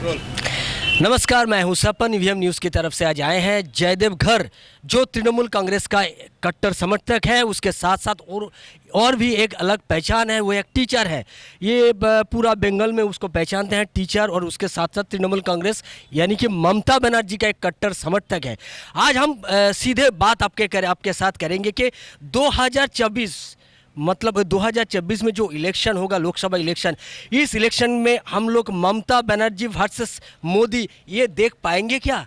नमस्कार, मैं हूं सपन। ईवीएम न्यूज़ की तरफ से आज आए हैं जयदेव घर, जो तृणमूल कांग्रेस का कट्टर समर्थक है। उसके साथ साथ और भी एक अलग पहचान है, वो एक टीचर है। ये पूरा बंगाल में उसको पहचानते हैं, टीचर, और उसके साथ साथ तृणमूल कांग्रेस यानी कि ममता बनर्जी का एक कट्टर समर्थक है। आज हम सीधे बात आपके साथ करेंगे कि 2024 मतलब 2026 में जो इलेक्शन होगा, लोकसभा इलेक्शन, इस इलेक्शन में हम लोग ममता बनर्जी वर्सेस मोदी ये देख पाएंगे क्या?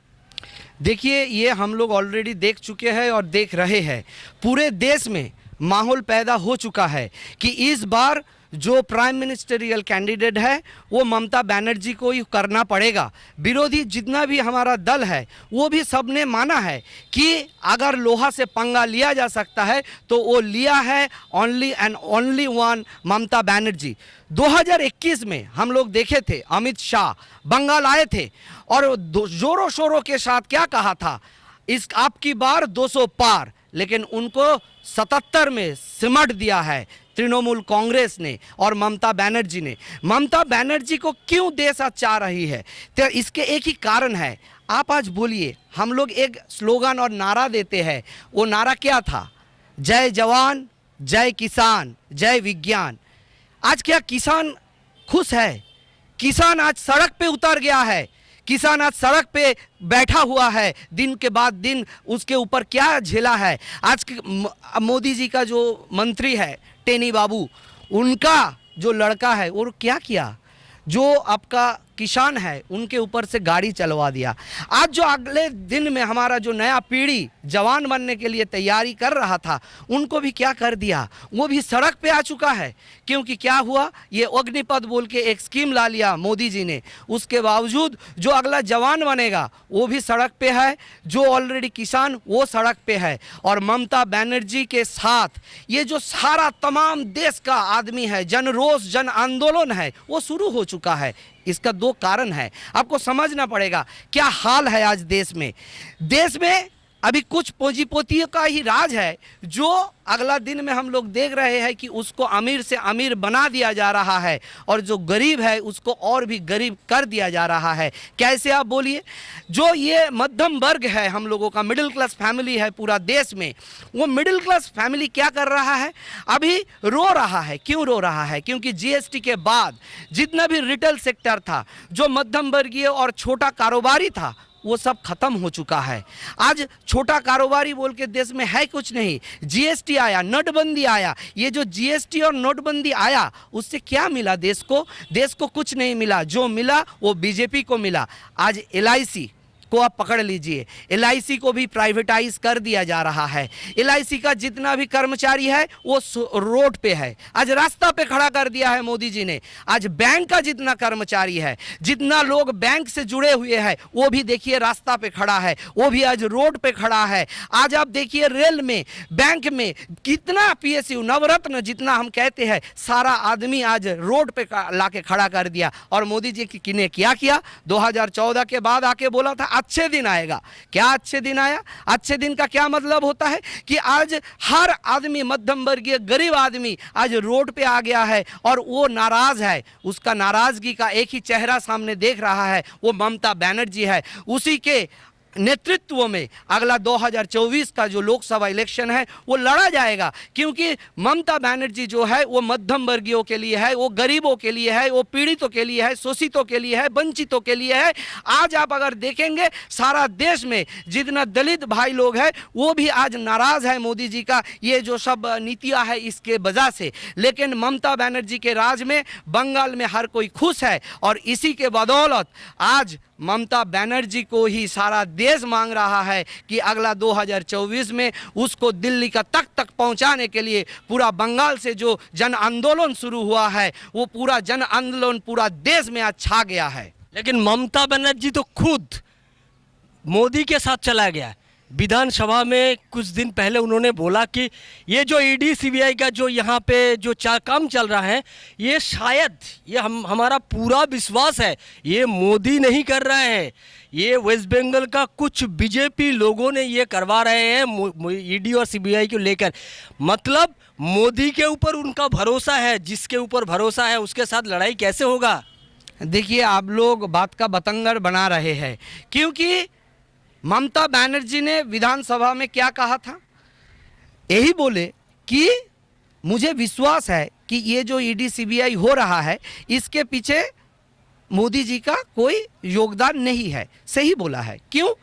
देखिए, ये हम लोग ऑलरेडी देख चुके हैं और देख रहे हैं। पूरे देश में माहौल पैदा हो चुका है कि इस बार जो प्राइम मिनिस्टरियल कैंडिडेट है वो ममता बनर्जी को ही करना पड़ेगा। विरोधी जितना भी हमारा दल है वो भी सबने माना है कि अगर लोहा से पंगा लिया जा सकता है तो वो लिया है only and only one Mamata Banerjee. 2021 में हम लोग देखे थे, अमित शाह बंगाल आए थे और जोरों शोरों के साथ क्या कहा था, इस आपकी बार 200 पार, लेकिन उनको 77 में सिमट दिया है तृणमूल कांग्रेस ने और ममता बनर्जी ने। ममता बनर्जी को क्यों देश आज चाह रही है, तो इसके एक ही कारण है। आप आज बोलिए, हम लोग एक स्लोगन और नारा देते हैं, वो नारा क्या था? जय जवान, जय किसान, जय विज्ञान। आज क्या किसान खुश है? किसान आज सड़क पे उतर गया है। किसान आज सड़क पे बैठा हुआ है, दिन के बाद दिन उसके ऊपर क्या झेला है। आज मोदी जी का जो मंत्री है टेनी बाबू, उनका जो लड़का है वो क्या किया, जो आपका किसान है उनके ऊपर से गाड़ी चलवा दिया। आज जो अगले दिन में हमारा जो नया पीढ़ी जवान बनने के लिए तैयारी कर रहा था, उनको भी क्या कर दिया, वो भी सड़क पे आ चुका है। क्योंकि क्या हुआ, ये अग्निपथ बोल के एक स्कीम ला लिया मोदी जी ने। उसके बावजूद जो अगला जवान बनेगा वो भी सड़क पे है, जो ऑलरेडी किसान वो सड़क पे है। और ममता बनर्जी के साथ ये जो सारा तमाम देश का आदमी है, जन रोष जन आंदोलन है, वो शुरू हो चुका है। इसका दो कारण है, आपको समझना पड़ेगा क्या हाल है आज देश में। देश में अभी कुछ पूंजीपतियों का ही राज है, जो अगला दिन में हम लोग देख रहे हैं कि उसको अमीर से अमीर बना दिया जा रहा है और जो गरीब है उसको और भी गरीब कर दिया जा रहा है। कैसे, आप बोलिए? जो ये मध्यम वर्ग है, हम लोगों का मिडिल क्लास फैमिली है पूरा देश में, वो मिडिल क्लास फैमिली क्या कर रहा है, अभी रो रहा है। क्यों रो रहा है? क्योंकि जीएसटी के बाद जितना भी रिटेल सेक्टर था, जो मध्यम वर्गीय और छोटा कारोबारी था, वो सब खत्म हो चुका है। आज छोटा कारोबारी बोल के देश में है कुछ नहीं। जीएसटी आया, नोटबंदी आया। ये जो जीएसटी और नोटबंदी आया, उससे क्या मिला देश को? देश को कुछ नहीं मिला। जो मिला वो बीजेपी को मिला। आज एलआईसी को आप पकड़ लीजिए, एलआईसी को भी प्राइवेटाइज कर दिया जा रहा है। एलआईसी का जितना भी कर्मचारी है वो रोड पे है, आज रास्ता पे खड़ा कर दिया है मोदी जी ने। आज बैंक का जितना कर्मचारी है, जितना लोग बैंक से जुड़े हुए हैं, वो भी देखिए रास्ता पे खड़ा है, वो भी आज रोड पे खड़ा है। आज आप देखिए रेल में, बैंक में कितना पीएसयू, नवरत्न जितना हम कहते हैं, सारा आदमी आज रोड पे लाके खड़ा कर दिया। और मोदी जी ने क्या किया? 2014 के बाद आके बोला था अच्छे दिन आएगा। क्या अच्छे दिन आया? अच्छे दिन का क्या मतलब होता है कि आज हर आदमी, मध्यम वर्गीय गरीब आदमी आज रोड पे आ गया है और वो नाराज है। उसका नाराजगी का एक ही चेहरा सामने देख रहा है, वो ममता बनर्जी है। उसी के नेतृत्व में अगला 2024 का जो लोकसभा इलेक्शन है वो लड़ा जाएगा। क्योंकि ममता बनर्जी जो है वो मध्यम वर्गीयों के लिए है, वो गरीबों के लिए है, वो पीड़ितों के लिए है, शोषितों के लिए है, वंचितों के लिए है। आज आप अगर देखेंगे सारा देश में जितना दलित भाई लोग हैं वो भी आज नाराज है मोदी जी का ये जो सब नीतियाँ है इसके वजह से। लेकिन ममता बनर्जी के राज में बंगाल में हर कोई खुश है और इसी के बदौलत आज ममता बनर्जी को ही सारा देश मांग रहा है कि अगला 2024 में उसको दिल्ली का तक पहुंचाने के लिए पूरा बंगाल से जो जन आंदोलन शुरू हुआ है वो पूरा जन आंदोलन पूरा देश में आज छा गया है। लेकिन ममता बनर्जी तो खुद मोदी के साथ चला गया। विधानसभा में कुछ दिन पहले उन्होंने बोला कि ये जो ईडी सीबीआई का जो यहाँ पे जो काम चल रहा है, ये शायद ये हमारा पूरा विश्वास है ये मोदी नहीं कर रहे हैं, ये वेस्ट बंगाल का कुछ बीजेपी लोगों ने ये करवा रहे हैं ईडी और सीबीआई को लेकर। मतलब मोदी के ऊपर उनका भरोसा है, जिसके ऊपर भरोसा है उसके साथ लड़ाई कैसे होगा? देखिए, आप लोग बात का बतंगड़ बना रहे हैं, क्योंकि ममता बनर्जी ने विधानसभा में क्या कहा था? यही बोले कि मुझे विश्वास है कि ये जो ईडी सीबीआई हो रहा है इसके पीछे मोदी जी का कोई योगदान नहीं है। सही बोला है। क्यों?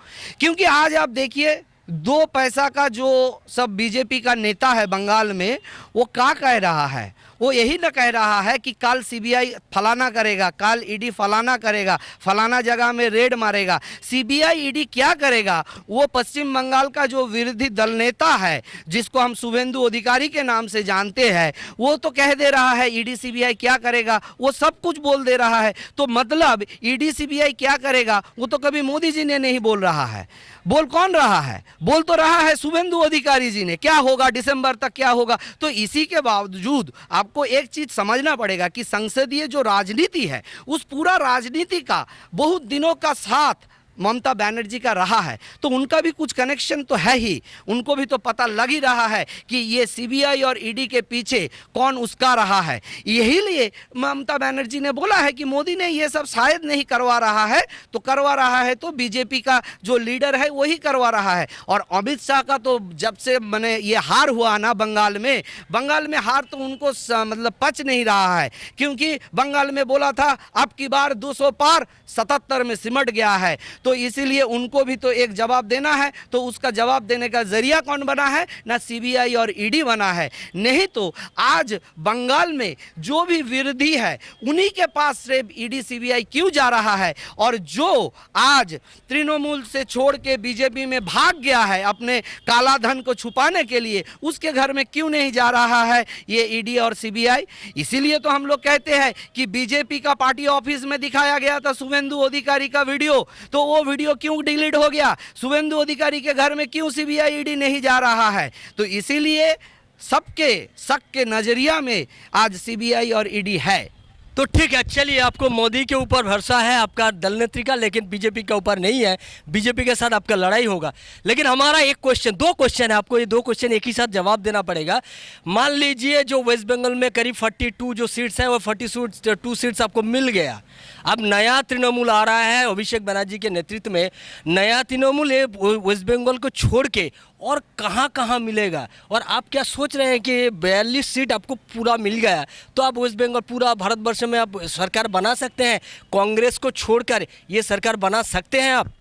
क्योंकि आज आप देखिए, 2 पैसा का जो सब बीजेपी का नेता है बंगाल में, वो क्या कह रहा है? वो यही न कह रहा है कि कल सीबीआई फलाना करेगा, कल ईडी फलाना करेगा, फलाना जगह में रेड मारेगा। सीबीआई ईडी क्या करेगा? वो पश्चिम बंगाल का जो विरोधी दल नेता है, जिसको हम शुभेंदु अधिकारी के नाम से जानते हैं, वो तो कह दे रहा है ईडी सीबीआई क्या करेगा, वो सब कुछ बोल दे रहा है। तो मतलब ईडी सीबीआई क्या करेगा वो तो कभी मोदी जी ने नहीं बोल रहा है। बोल कौन रहा है? बोल तो रहा है शुभेंदु अधिकारी जी ने। क्या होगा दिसंबर तक, क्या होगा? तो इसी के बावजूद आपको एक चीज समझना पड़ेगा कि संसदीय जो राजनीति है, उस पूरा राजनीति का बहुत दिनों का साथ ममता बनर्जी का रहा है, तो उनका भी कुछ कनेक्शन तो है ही। उनको भी तो पता लग ही रहा है कि ये सीबीआई और ईडी के पीछे कौन उसका रहा है। यही लिए ममता बनर्जी ने बोला है कि मोदी ने ये सब शायद नहीं करवा रहा है, तो करवा रहा है तो बीजेपी का जो लीडर है वही करवा रहा है। और अमित शाह का तो जब से मैंने ये हार हुआ ना बंगाल में हार तो उनको मतलब पच नहीं रहा है, क्योंकि बंगाल में बोला था अब की बार 200 पार, 77 में सिमट गया है। तो इसीलिए उनको भी तो एक जवाब देना है। तो उसका जवाब देने का जरिया कौन बना है? ना सीबीआई और ईडी बना है। नहीं तो आज बंगाल में जो भी विरोधी है उन्हीं के पास सिर्फ ईडी सीबीआई क्यों जा रहा है? और जो आज तृणमूल से छोड़ के बीजेपी में भाग गया है अपने काला धन को छुपाने के लिए, उसके घर में क्यों नहीं जा रहा है ये ईडी और सीबीआई? इसीलिए तो हम लोग कहते हैं कि बीजेपी का पार्टी ऑफिस में दिखाया गया था शुभेंदु अधिकारी का वीडियो, तो वो वीडियो क्यों डिलीट हो गया? शुभेंदु अधिकारी के घर में क्यों सीबीआई ईडी नहीं जा रहा है? तो इसीलिए सबके शक के नजरिया में आज सीबीआई और ईडी है। तो ठीक है, चलिए, आपको मोदी के ऊपर भरोसा है, आपका दल नेत्री का, लेकिन बीजेपी के ऊपर नहीं है। बीजेपी के साथ आपका लड़ाई होगा। लेकिन हमारा एक क्वेश्चन, 2 क्वेश्चन है, आपको ये 2 क्वेश्चन एक ही साथ जवाब देना पड़ेगा। मान लीजिए जो वेस्ट बंगाल में करीब 42 जो सीट्स हैं वो 42 सीट्स आपको मिल गया। अब नया तृणमूल आ रहा है अभिषेक बनर्जी के नेतृत्व में। नया तृणमूल वेस्ट बंगाल को छोड़ के और कहाँ कहाँ मिलेगा? और आप क्या सोच रहे हैं कि 42 सीट आपको पूरा मिल गया तो आप वेस्ट बंगाल पूरा भारतवर्ष में आप सरकार बना सकते हैं? कांग्रेस को छोड़कर ये सरकार बना सकते हैं आप?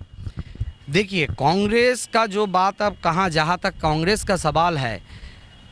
देखिए, कांग्रेस का जो बात अब कहाँ, जहाँ तक कांग्रेस का सवाल है,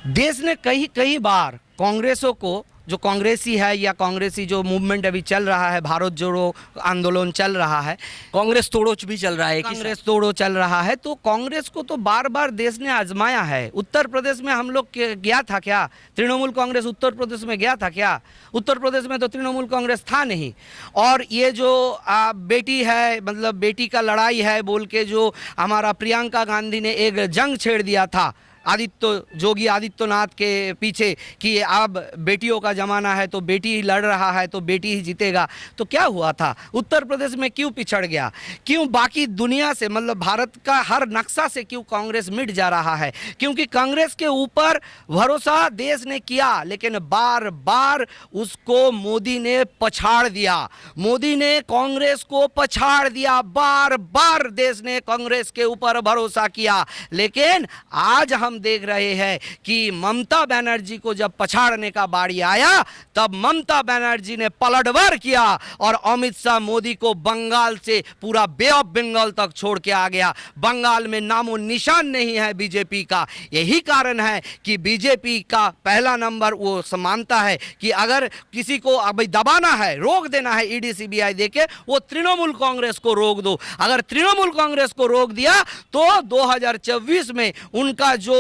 देश ने कई बार कांग्रेसों को, जो कांग्रेसी है या कांग्रेसी जो मूवमेंट अभी चल रहा है, भारत जोड़ो आंदोलन चल रहा है, कांग्रेस तोड़ो भी चल रहा है, कांग्रेस तोड़ो चल रहा है, तो कांग्रेस को तो बार बार देश ने आजमाया है। उत्तर प्रदेश में हम लोग गया था क्या? तृणमूल कांग्रेस उत्तर प्रदेश में गया था क्या? उत्तर प्रदेश में तो तृणमूल कांग्रेस था नहीं। और ये जो बेटी है, मतलब बेटी का लड़ाई है बोल के जो हमारा प्रियंका गांधी ने एक जंग छेड़ दिया था योगी आदित्यनाथ के पीछे कि अब बेटियों का ज़माना है, तो बेटी लड़ रहा है तो बेटी ही जीतेगा, तो क्या हुआ था? उत्तर प्रदेश में क्यों पिछड़ गया? क्यों बाकी दुनिया से, मतलब भारत का हर नक्शा से क्यों कांग्रेस मिट जा रहा है? क्योंकि कांग्रेस के ऊपर भरोसा देश ने किया, लेकिन बार बार उसको मोदी ने पछाड़ दिया। मोदी ने कांग्रेस को पछाड़ दिया। बार बार देश ने कांग्रेस के ऊपर भरोसा किया, लेकिन आज हम देख रहे हैं कि ममता बनर्जी को जब पछाड़ने का बारी आया तब ममता बनर्जी ने पलटवार किया और अमित शाह मोदी को बंगाल से पूरा बे ऑफ बंगाल तक छोड़ के आ गया। बंगाल में नामो निशान नहीं है बीजेपी का। यही कारण है कि बीजेपी का पहला नंबर वो मानता है कि अगर किसी को अभी दबाना है, रोक देना है ईडी सीबीआई देके, वो तृणमूल कांग्रेस को रोक दो। अगर तृणमूल कांग्रेस को रोक दिया तो 2024 में उनका जो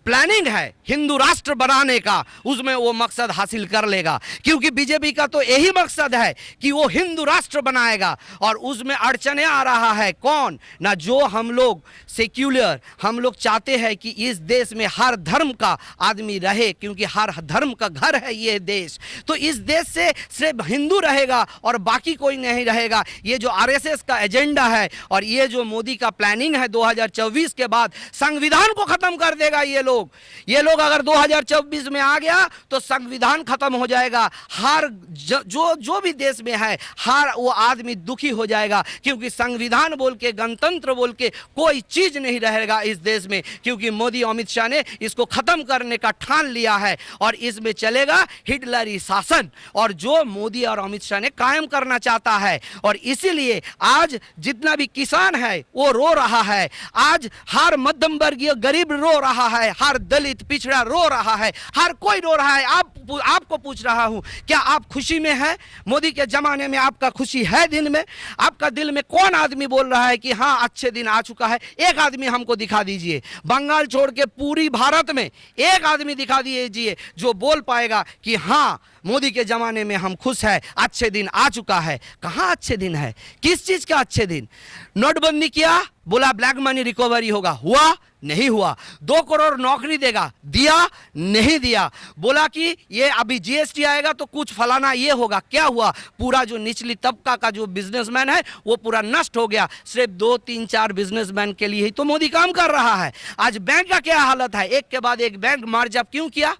प्लानिंग है हिंदू राष्ट्र बनाने का, उसमें वो मकसद हासिल कर लेगा। क्योंकि बीजेपी का तो यही मकसद है कि वो हिंदू राष्ट्र बनाएगा, और उसमें अड़चने आ रहा है कौन ना, जो हम लोग सेक्युलर, हम लोग चाहते हैं कि इस देश में हर धर्म का आदमी रहे, क्योंकि हर धर्म का घर है ये देश। तो इस देश से सिर्फ हिंदू रहेगा और बाकी कोई नहीं रहेगा। ये जो आरएसएस का एजेंडा है और ये जो मोदी का प्लानिंग है 2024 के बाद संविधान को खत्म कर देगा ये लोग। ये लोग अगर 2024 में आ गया तो संविधान खत्म हो जाएगा। हर जो भी देश में है हर वो आदमी दुखी हो जाएगा, क्योंकि संविधान बोल के, गणतंत्र बोल के कोई चीज नहीं रहेगा इस देश में, क्योंकि मोदी अमित शाह ने इसको खत्म करने का ठान लिया है और इसमें चलेगा हिटलरी शासन, और जो मोदी और अमित शाह ने कायम करना चाहता है। और इसीलिए आज जितना भी किसान है वो रो रहा है, आज हर मध्यम वर्गीय गरीब रो रहा है, हर दलित पिछड़ा रो रहा है, हर कोई रो रहा है। आपको पूछ रहा हूं, क्या आप खुशी में हैं? मोदी के जमाने में आपका खुशी है दिन में? आपका दिल में कौन आदमी बोल रहा है कि हाँ अच्छे दिन आ चुका है? एक आदमी हमको दिखा दीजिए, बंगाल छोड़ के पूरी भारत में एक आदमी दिखा दीजिए जो बोल पाएगा कि हाँ मोदी के जमाने में हम खुश हैं, अच्छे दिन आ चुका है। कहाँ अच्छे दिन है? किस चीज का अच्छे दिन? नोटबंदी किया, बोला ब्लैक मनी रिकवरी होगा, हुआ नहीं हुआ। 2 करोड़ नौकरी देगा, दिया नहीं दिया। बोला कि ये अभी जीएसटी आएगा तो कुछ फलाना ये होगा, क्या हुआ? पूरा जो निचली तबका का जो बिजनेसमैन है वो पूरा नष्ट हो गया। सिर्फ 2, 3, 4 बिजनेसमैन के लिए ही तो मोदी काम कर रहा है। आज बैंक का क्या हालत है? एक के बाद एक बैंक मार्जअप क्यों किया?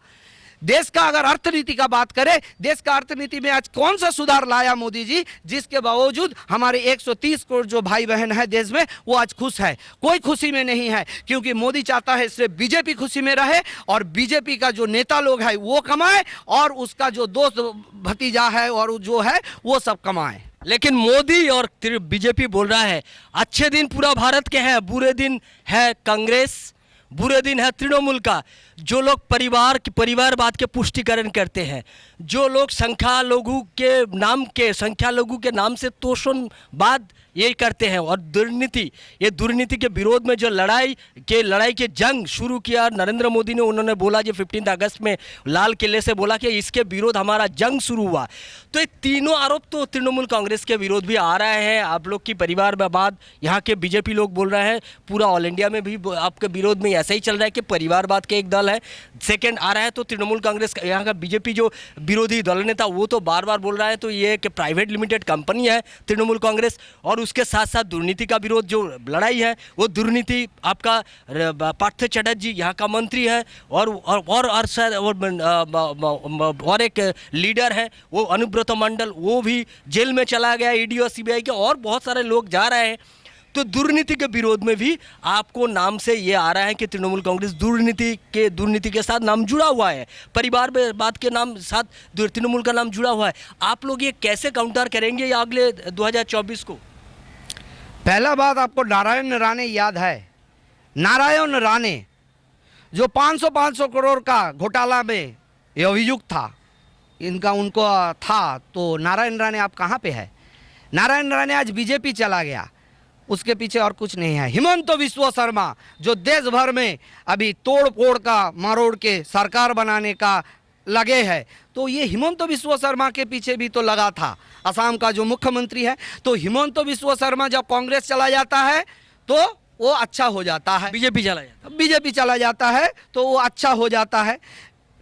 देश का अगर अर्थनीति का बात करें, देश का अर्थनीति में आज कौन सा सुधार लाया मोदी जी, जिसके बावजूद हमारे 130 करोड़ जो भाई बहन है देश में वो आज खुश है? कोई खुशी में नहीं है, क्योंकि मोदी चाहता है सिर्फ बीजेपी खुशी में रहे और बीजेपी का जो नेता लोग है वो कमाए और उसका जो दोस्त भतीजा है और जो है वो सब कमाए। लेकिन मोदी और बीजेपी बोल रहा है अच्छे दिन पूरा भारत के हैं, बुरे दिन है कांग्रेस, बुरे दिन है तृणमूल का। जो लोग परिवारवाद के पुष्टिकरण करते हैं, जो लोग संख्या लघु के नाम से तोषणवाद ये करते हैं और दुर्नीति के विरोध में जो लड़ाई के जंग शुरू किया नरेंद्र मोदी ने, उन्होंने बोला जो 15 अगस्त में लाल किले से बोला कि इसके विरोध हमारा जंग शुरू हुआ। तो ये तीनों आरोप तो तृणमूल कांग्रेस के विरोध भी आ रहे हैं। आप लोग की परिवारवाद, यहाँ के बीजेपी लोग बोल रहे हैं, पूरा ऑल इंडिया में भी आपके विरोध में ऐसा ही चल रहा है कि परिवारवाद के एक दल है। सेकेंड आ रहा है तो तृणमूल कांग्रेस, यहाँ का बीजेपी जो विरोधी दल नेता वो तो बार बार बोल रहा है तो ये कि प्राइवेट लिमिटेड कंपनी है तृणमूल कांग्रेस, और उसके साथ साथ दुर्नीति का विरोध जो लड़ाई है वो दुर्नीति आपका पार्थ चटर्जी यहाँ का मंत्री है और एक लीडर है वो अनुब्रत मंडल, वो भी जेल में चला गया, ईडी और सीबीआई के और बहुत सारे लोग जा रहे हैं। तो दुर्नीति के विरोध में भी आपको नाम से ये आ रहा है कि तृणमूल कांग्रेस दुर्नीति के साथ नाम जुड़ा हुआ है, परिवारवाद के नाम साथ तृणमूल का नाम जुड़ा हुआ है। आप लोग ये कैसे काउंटर करेंगे या अगले 2024 को? पहला बात, आपको नारायण राणे याद है? नारायण राणे जो 500 करोड़ का घोटाला में ये अभियुक्त था, उनको था, तो नारायण राणे आप कहाँ पे है? नारायण राणे आज बीजेपी चला गया, उसके पीछे और कुछ नहीं है। हिमंत बिस्वा शर्मा जो देश भर में अभी तोड़ फोड़ का मरोड़ के सरकार बनाने का लगे है, तो ये हिमंत बिस्वा शर्मा के पीछे भी तो लगा था, असम का जो मुख्यमंत्री है। तो हिमंत बिस्वा शर्मा जब कांग्रेस चला जाता है तो वो अच्छा हो जाता है, बीजेपी चला जाता है तो वो अच्छा हो जाता है।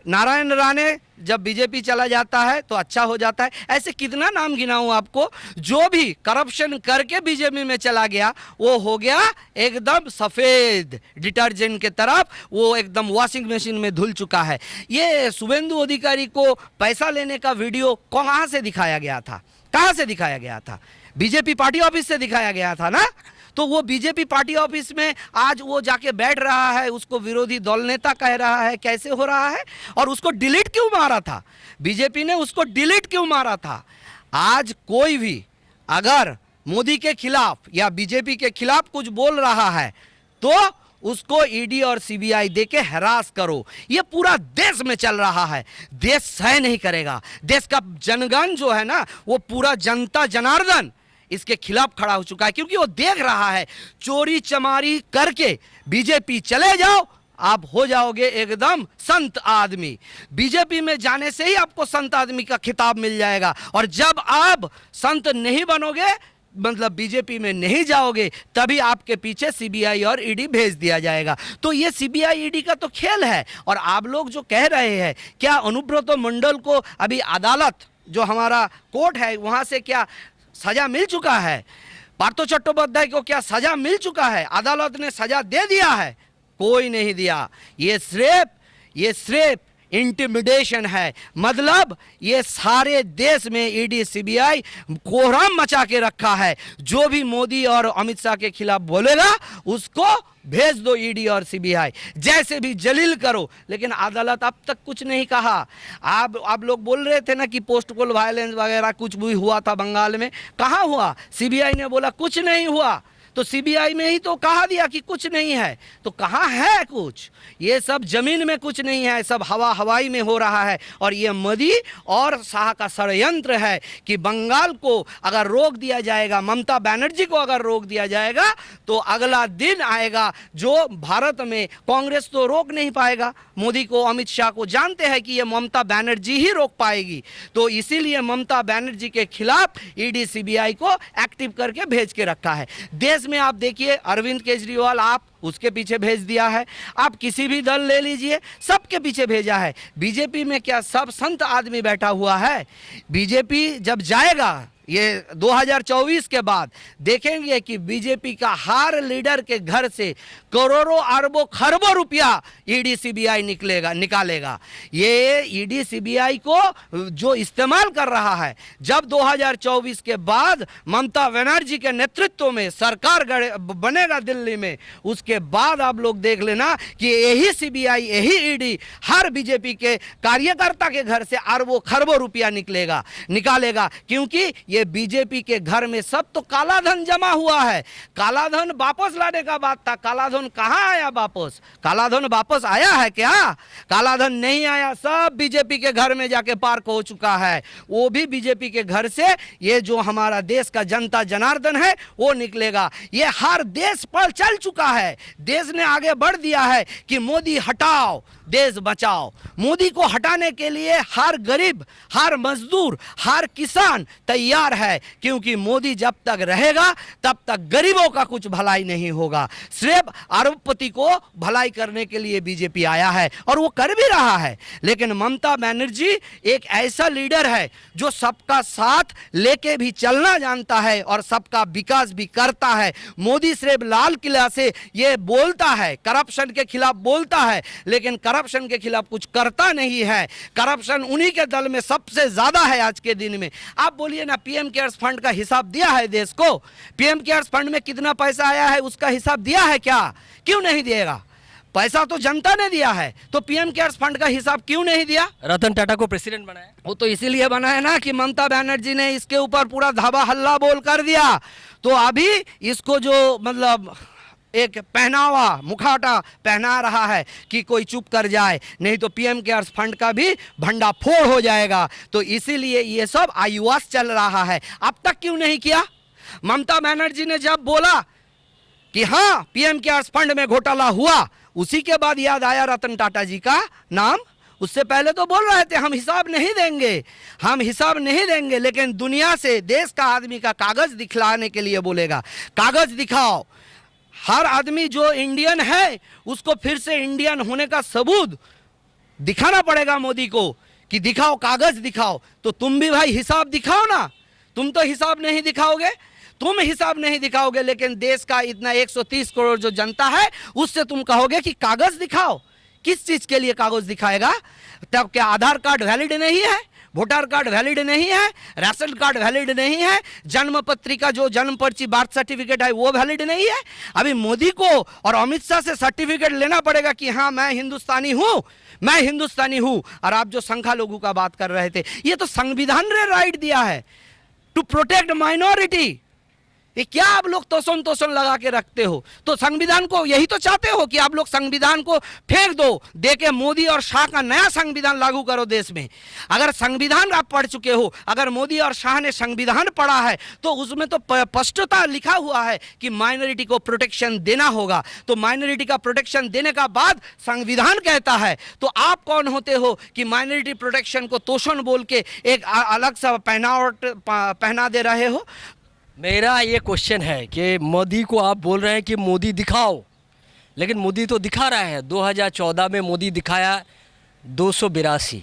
नारायण राणे जब बीजेपी चला जाता है तो अच्छा हो जाता है। ऐसे कितना नाम गिनाऊं आपको, जो भी करप्शन करके बीजेपी में चला गया वो हो गया एकदम सफ़ेद डिटर्जेंट के तरफ, वो एकदम वॉशिंग मशीन में धुल चुका है। ये शुभेंदु अधिकारी को पैसा लेने का वीडियो कहाँ से दिखाया गया था? कहाँ से दिखाया गया था? बीजेपी पार्टी ऑफिस से दिखाया गया था ना। तो वो बीजेपी पार्टी ऑफिस में आज वो जाके बैठ रहा है, उसको विरोधी दल नेता कह रहा है, कैसे हो रहा है? और उसको डिलीट क्यों मारा था? बीजेपी ने उसको डिलीट क्यों मारा था? आज कोई भी अगर मोदी के खिलाफ या बीजेपी के खिलाफ कुछ बोल रहा है तो उसको ईडी और सीबीआई देके हरास करो। ये पूरा देश में चल रहा है, देश सह नहीं करेगा। देश का जनगण जो है ना, वो पूरा जनता जनार्दन इसके खिलाफ खड़ा हो चुका है, क्योंकि वो देख रहा है चोरी चमारी करके बीजेपी चले जाओ, आप हो जाओगे एकदम संत आदमी। बीजेपी में जाने से ही आपको संत आदमी का खिताब मिल जाएगा, और जब आप संत नहीं बनोगे, मतलब बीजेपी में नहीं जाओगे, तभी आपके पीछे सीबीआई और ईडी भेज दिया जाएगा। तो ये सीबीआई ईडी का तो खेल है। और आप लोग जो कह रहे हैं, क्या अनुब्रत मंडल को अभी अदालत जो हमारा कोर्ट है वहां से क्या सजा मिल चुका है? पार्थो चट्टोपाध्याय को क्या सजा मिल चुका है? अदालत ने सजा दे दिया है, कोई नहीं दिया। ये सिर्फ इंटिमिडेशन है। मतलब ये सारे देश में ईडी सीबीआई कोहराम मचा के रखा है। जो भी मोदी और अमित शाह के खिलाफ बोलेगा उसको भेज दो ईडी और सीबीआई, जैसे भी जलील करो। लेकिन अदालत अब तक कुछ नहीं कहा। आप लोग बोल रहे थे ना कि पोस्ट पोल वायलेंस वगैरह कुछ भी हुआ था बंगाल में, कहाँ हुआ? सीबीआई ने बोला कुछ नहीं हुआ, तो सीबीआई में ही तो कहा दिया कि कुछ नहीं है। तो कहाँ है कुछ? ये सब जमीन में कुछ नहीं है, सब हवाई में हो रहा है। और ये मोदी और शाह का षड्यंत्र है कि बंगाल को अगर रोक दिया जाएगा, ममता बनर्जी को अगर रोक दिया जाएगा, तो अगला दिन आएगा जो भारत में कांग्रेस तो रोक नहीं पाएगा। मोदी को, अमित शाह को जानते हैं कि ये ममता बनर्जी ही रोक पाएगी। तो इसीलिए ममता बनर्जी के खिलाफ ईडी सीबीआई को एक्टिव करके भेज के रखा है। देश में आप देखिए, अरविंद केजरीवाल, आप उसके पीछे भेज दिया है। आप किसी भी दल ले लीजिए, सबके पीछे भेजा है। बीजेपी में क्या सब संत आदमी बैठा हुआ है? बीजेपी जब जाएगा, ये 2024 के बाद देखेंगे कि बीजेपी का हर लीडर के घर से करोड़ों अरबों खरबों रुपया ईडी सीबीआई निकालेगा। ये ईडी सीबीआई को जो इस्तेमाल कर रहा है, जब 2024 के बाद ममता बनर्जी के नेतृत्व में सरकार बनेगा दिल्ली में, उसके बाद आप लोग देख लेना कि यही सीबीआई, यही ईडी हर बीजेपी के कार्यकर्ता के घर से अरबों खरबों रुपया निकालेगा। क्योंकि ये बीजेपी के घर में सब तो काला धन जमा हुआ है। काला धन वापस लाने का बात था, काला धन कहाँ आया वापस? काला धन वापस आया है क्या? काला धन नहीं आया, सब बीजेपी के घर में जाके पार्क हो चुका है। वो भी बीजेपी के घर से ये जो हमारा देश का जनता जनार्दन है वो निकलेगा। ये हर देश पर चल चुका है। देश ने आगे बढ़ दिया है कि मोदी हटाओ देश बचाओ। मोदी को हटाने के लिए हर गरीब, हर मजदूर, हर किसान तैयार है, क्योंकि मोदी जब तक रहेगा तब तक गरीबों का कुछ भलाई नहीं होगा। सिर्फ अरबपति को भलाई करने के लिए बीजेपी आया है और वो कर भी रहा है। लेकिन ममता बनर्जी एक ऐसा लीडर है जो सबका साथ लेके भी चलना जानता है और सबका विकास भी करता है। मोदी सिर्फ लाल किला से ये बोलता है, करप्शन के खिलाफ बोलता है, लेकिन करप्शन के खिलाफ कुछ करता नहीं है। करप्शन उन्हीं के दल में सबसे ज्यादा है आज के दिन में। आप बोलिए ना, पीएम केयर्स फंड का हिसाब दिया है देश को? पीएम केयर्स फंड में कितना पैसा आया है उसका हिसाब दिया है क्या? क्यों नहीं दिएगा? पैसा तो जनता ने दिया है, तो पीएम केयर्स फंड का हिसाब क्यों नहीं दिया? रतन टाटा को प्रेसिडेंट बनाया, वो तो इसीलिए बना है ना कि ममता बनर्जी ने इसके ऊपर पूरा धावा हल्ला बोल कर दिया। तो अभी इसको जो मतलब एक पहनावा, मुखाटा पहना रहा है कि कोई चुप कर जाए, नहीं तो पीएम केयर्स फंड का भी भंडाफोड़ हो जाएगा। तो इसीलिए ये सब आयुवास चल रहा है। अब तक क्यों नहीं किया? ममता बनर्जी ने जब बोला कि हाँ पीएम केयर्स फंड में घोटाला हुआ, उसी के बाद याद आया रतन टाटा जी का नाम। उससे पहले तो बोल रहे थे हम हिसाब नहीं देंगे, हम हिसाब नहीं देंगे। लेकिन दुनिया से देश का आदमी का कागज दिखलाने के लिए बोलेगा, कागज दिखाओ। हर आदमी जो इंडियन है उसको फिर से इंडियन होने का सबूत दिखाना पड़ेगा मोदी को कि दिखाओ, कागज दिखाओ। तो तुम भी भाई हिसाब दिखाओ ना। तुम तो हिसाब नहीं दिखाओगे, तुम हिसाब नहीं दिखाओगे, लेकिन देश का इतना 130 करोड़ जो जनता है उससे तुम कहोगे कि कागज दिखाओ। किस चीज के लिए कागज दिखाएगा? तब क्या आधार कार्ड वैलिड नहीं है? वोटर कार्ड वैलिड नहीं है? राशन कार्ड वैलिड नहीं है? जन्म पत्रिका जो जन्म पर्ची, बर्थ सर्टिफिकेट है वो वैलिड नहीं है? अभी मोदी को और अमित शाह से सर्टिफिकेट लेना पड़ेगा कि हाँ मैं हिंदुस्तानी हूँ, मैं हिंदुस्तानी हूँ। और आप जो संख्या लोगों का बात कर रहे थे, ये तो संविधान ने राइट दिया है टू प्रोटेक्ट माइनॉरिटी। ये क्या आप लोग तोसन लगा के रखते हो? तो संविधान को यही तो चाहते हो कि आप लोग संविधान को फेंक दो, देके मोदी और शाह का नया संविधान लागू करो देश में। अगर संविधान आप पढ़ चुके हो, अगर मोदी और शाह ने संविधान पढ़ा है, तो उसमें तो स्पष्टता लिखा हुआ है कि माइनॉरिटी को प्रोटेक्शन देना होगा। तो माइनॉरिटी का प्रोटेक्शन देने का बाद संविधान कहता है, तो आप कौन होते हो कि माइनॉरिटी प्रोटेक्शन को तोषण बोल के एक अलग सा पहना दे रहे हो? मेरा ये क्वेश्चन है कि मोदी को आप बोल रहे हैं कि मोदी दिखाओ, लेकिन मोदी तो दिखा रहा है। 2014 में मोदी दिखाया 282,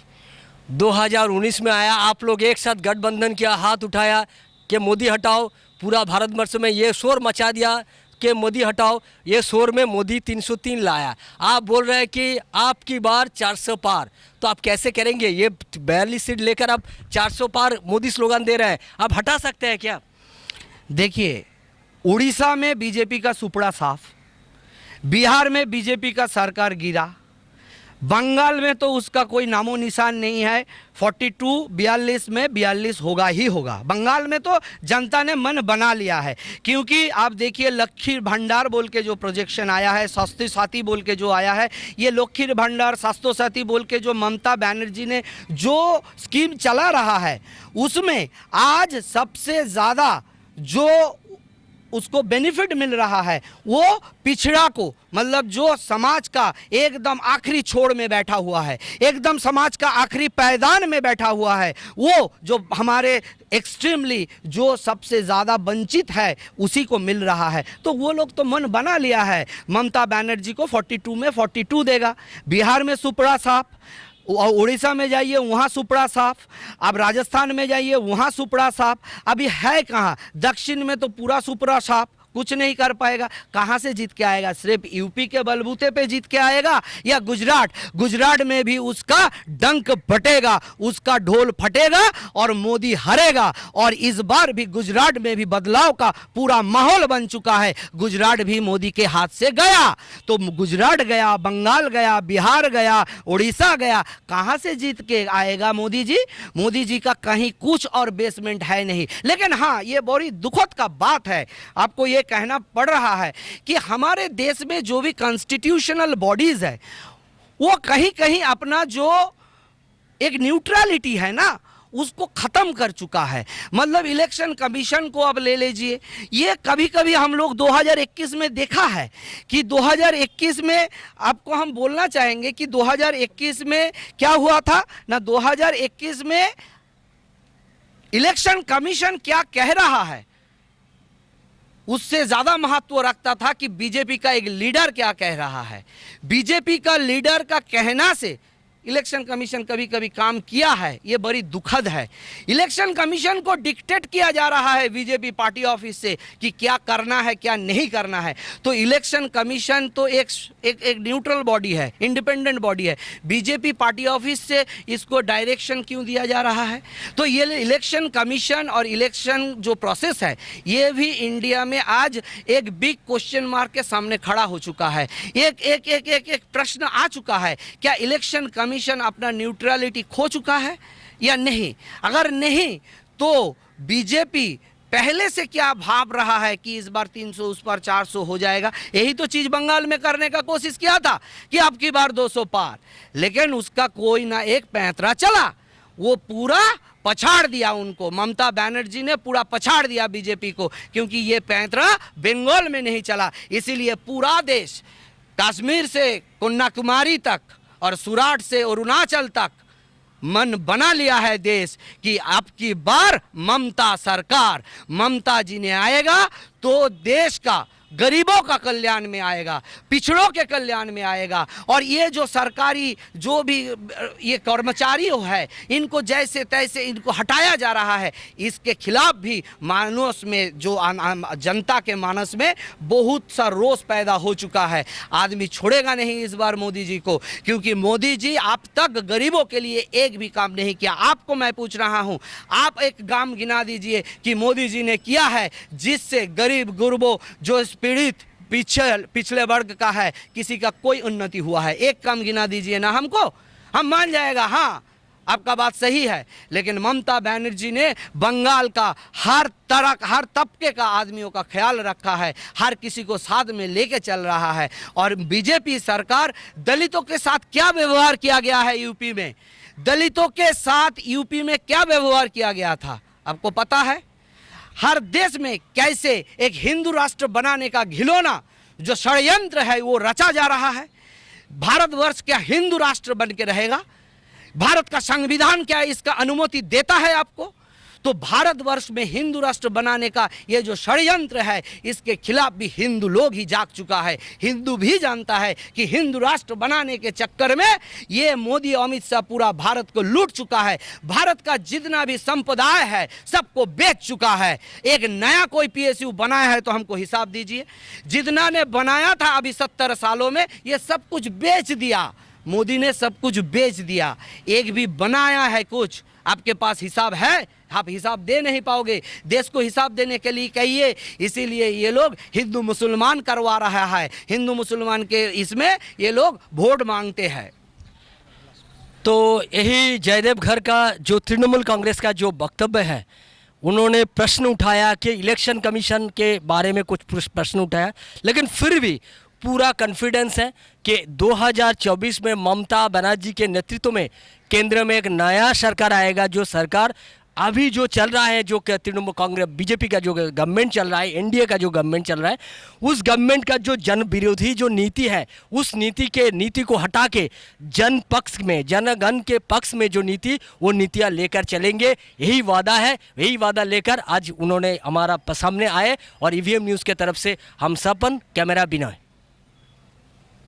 2019 में आया, आप लोग एक साथ गठबंधन किया, हाथ उठाया कि मोदी हटाओ, पूरा भारतवर्ष में ये शोर मचा दिया, के मोदी हटाओ, ये शोर में मोदी 303 लाया, आप बोल रहे हैं कि आपकी बार 400 पार, तो आप कैसे करेंगे? ये 42 सीट लेकर आप 400 पार मोदी स्लोगन दे रहे हैं, आप हटा सकते हैं क्या? देखिए, उड़ीसा में बीजेपी का सुपड़ा साफ, बिहार में बीजेपी का सरकार गिरा, बंगाल में तो उसका कोई नामो निशान नहीं है। 42-42 में 42 होगा ही होगा। बंगाल में तो जनता ने मन बना लिया है, क्योंकि आप देखिए लखीर भंडार बोल के जो प्रोजेक्शन आया है, स्वास्थ्य साथी बोल के जो आया है, ये लखीर भंडार स्वास्थ्य साथी बोल के जो ममता बनर्जी ने जो स्कीम चला रहा है, उसमें आज सबसे ज़्यादा जो उसको बेनिफिट मिल रहा है वो पिछड़ा को, मतलब जो समाज का एकदम आखिरी छोर में बैठा हुआ है, एकदम समाज का आखिरी पायदान में बैठा हुआ है, वो जो हमारे एक्सट्रीमली जो सबसे ज़्यादा वंचित है उसी को मिल रहा है। तो वो लोग तो मन बना लिया है, ममता बनर्जी को 42 में 42 देगा। बिहार में सुपड़ा साफ, उड़ीसा में जाइए वहाँ सुपड़ा साफ, अब राजस्थान में जाइए वहाँ सुपड़ा साफ, अभी है कहाँ? दक्षिण में तो पूरा सुपड़ा साफ, कुछ नहीं कर पाएगा। कहाँ से जीत के आएगा? सिर्फ यूपी के बलबूते पे जीत के आएगा या गुजरात में भी उसका डंक बटेगा, उसका ढोल फटेगा और मोदी हारेगा। और इस बार भी गुजरात में भी बदलाव का पूरा माहौल बन चुका है। गुजरात भी मोदी के हाथ से गया, तो गुजरात गया, बंगाल गया, बिहार गया, उड़ीसा गया, कहाँ से जीत के आएगा मोदी जी? मोदी जी का कहीं कुछ और बेसमेंट है नहीं। लेकिन हाँ, ये बड़ी दुखद का बात है, आपको ये कहना पड़ रहा है कि हमारे देश में जो भी कॉन्स्टिट्यूशनल बॉडीज है वो कहीं कहीं अपना जो एक न्यूट्रलिटी है ना उसको खत्म कर चुका है। मतलब इलेक्शन कमीशन को अब ले लीजिए, ये कभी कभी हम लोग 2021 में देखा है कि 2021 में आपको हम बोलना चाहेंगे कि 2021 में क्या हुआ था ना, 2021 में इलेक्शन कमीशन क्या कह रहा है उससे ज़्यादा महत्व रखता था कि बीजेपी का एक लीडर क्या कह रहा है। बीजेपी का लीडर का कहना से इलेक्शन कमीशन कभी कभी काम किया है, ये बड़ी दुखद है। इलेक्शन कमीशन को डिक्टेट किया जा रहा है बीजेपी पार्टी ऑफिस से कि क्या करना है क्या नहीं करना है। तो इलेक्शन कमीशन तो एक न्यूट्रल बॉडी है, इंडिपेंडेंट बॉडी है। बीजेपी पार्टी ऑफिस से इसको डायरेक्शन क्यों दिया जा रहा है? तो ये इलेक्शन कमीशन और इलेक्शन जो प्रोसेस है ये भी इंडिया में आज एक बिग क्वेश्चन मार्क के सामने खड़ा हो चुका है। एक प्रश्न आ चुका है, क्या इलेक्शन कमीशन अपना न्यूट्रलिटी खो चुका है या नहीं? अगर नहीं तो बीजेपी पहले से क्या भाव रहा है कि इस बार 300 उस बार 400 हो जाएगा। यही तो चीज बंगाल में करने का कोशिश किया था कि अब की बार 200 पार, लेकिन उसका कोई ना एक पैंतरा चला, वो पूरा पछाड़ दिया उनको। ममता बनर्जी ने पूरा पछाड़ दिया बीजेपी को, क्योंकि ये पैंतरा बंगाल में नहीं चला। इसीलिए पूरा देश कश्मीर से कन्याकुमारी तक और सूरत से अरुणाचल तक मन बना लिया है देश कि अब की बार ममता सरकार, ममता जी ने आएगा तो देश का गरीबों का कल्याण में आएगा, पिछड़ों के कल्याण में आएगा। और ये जो सरकारी जो भी ये कर्मचारी है इनको जैसे तैसे इनको हटाया जा रहा है, इसके खिलाफ भी मानस में जो जनता के मानस में बहुत सा रोष पैदा हो चुका है। आदमी छोड़ेगा नहीं इस बार मोदी जी को, क्योंकि मोदी जी अब तक गरीबों के लिए एक भी काम नहीं किया। आपको मैं पूछ रहा हूँ, आप एक काम गिना दीजिए कि मोदी जी ने किया है जिससे गरीब गुरबों जो पीड़ित पिछले वर्ग का है किसी का कोई उन्नति हुआ है। एक काम गिना दीजिए ना हमको, हम मान जाएगा हाँ आपका बात सही है। लेकिन ममता बनर्जी ने बंगाल का हर तरह हर तबके का आदमियों का ख्याल रखा है, हर किसी को साथ में लेके चल रहा है। और बीजेपी सरकार दलितों के साथ क्या व्यवहार किया गया है यूपी में, दलितों के साथ यूपी में क्या व्यवहार किया गया था आपको पता है? हर देश में कैसे एक हिंदू राष्ट्र बनाने का घिनौना जो षड्यंत्र है वो रचा जा रहा है। भारतवर्ष क्या हिंदू राष्ट्र बन के रहेगा? भारत का संविधान क्या इसका अनुमति देता है आपको? तो भारतवर्ष में हिंदू राष्ट्र बनाने का ये जो षड्यंत्र है, इसके खिलाफ भी हिंदू लोग ही जाग चुका है। हिंदू भी जानता है कि हिंदू राष्ट्र बनाने के चक्कर में ये मोदी अमित शाह पूरा भारत को लूट चुका है। भारत का जितना भी संप्रदाय है सबको बेच चुका है। एक नया कोई पीएसयू बनाया है तो हमको हिसाब दीजिए। जितना ने बनाया था अभी 70 सालों में, ये सब कुछ बेच दिया। मोदी ने सब कुछ बेच दिया। एक भी बनाया है कुछ, आपके पास हिसाब है? आप हिसाब दे नहीं पाओगे। देश को हिसाब देने के लिए कहिए। इसीलिए ये लोग हिंदू मुसलमान करवा रहा है। हिंदू मुसलमान के इसमें ये लोग वोट मांगते हैं। तो यही जयदेव घर का जो तृणमूल कांग्रेस का जो वक्तव्य है, उन्होंने प्रश्न उठाया कि इलेक्शन कमीशन के बारे में कुछ प्रश्न उठाया, लेकिन फिर भी पूरा कॉन्फिडेंस है कि 2024 में ममता बनर्जी के नेतृत्व में केंद्र में एक नया सरकार आएगा। जो सरकार अभी जो चल रहा है, जो तृणमूल कांग्रेस बीजेपी का जो गवर्नमेंट चल रहा है, एनडीए का जो गवर्नमेंट चल रहा है, उस गवर्नमेंट का जो जन विरोधी जो नीति है, उस नीति को हटा के जन पक्ष में, जनगण के पक्ष में जो नीति, वो नीतियाँ लेकर चलेंगे। यही वादा है। यही वादा लेकर आज उन्होंने हमारा सामने आए। और ईवीएम न्यूज़ के तरफ से हम सपन, कैमरा बिनॉय।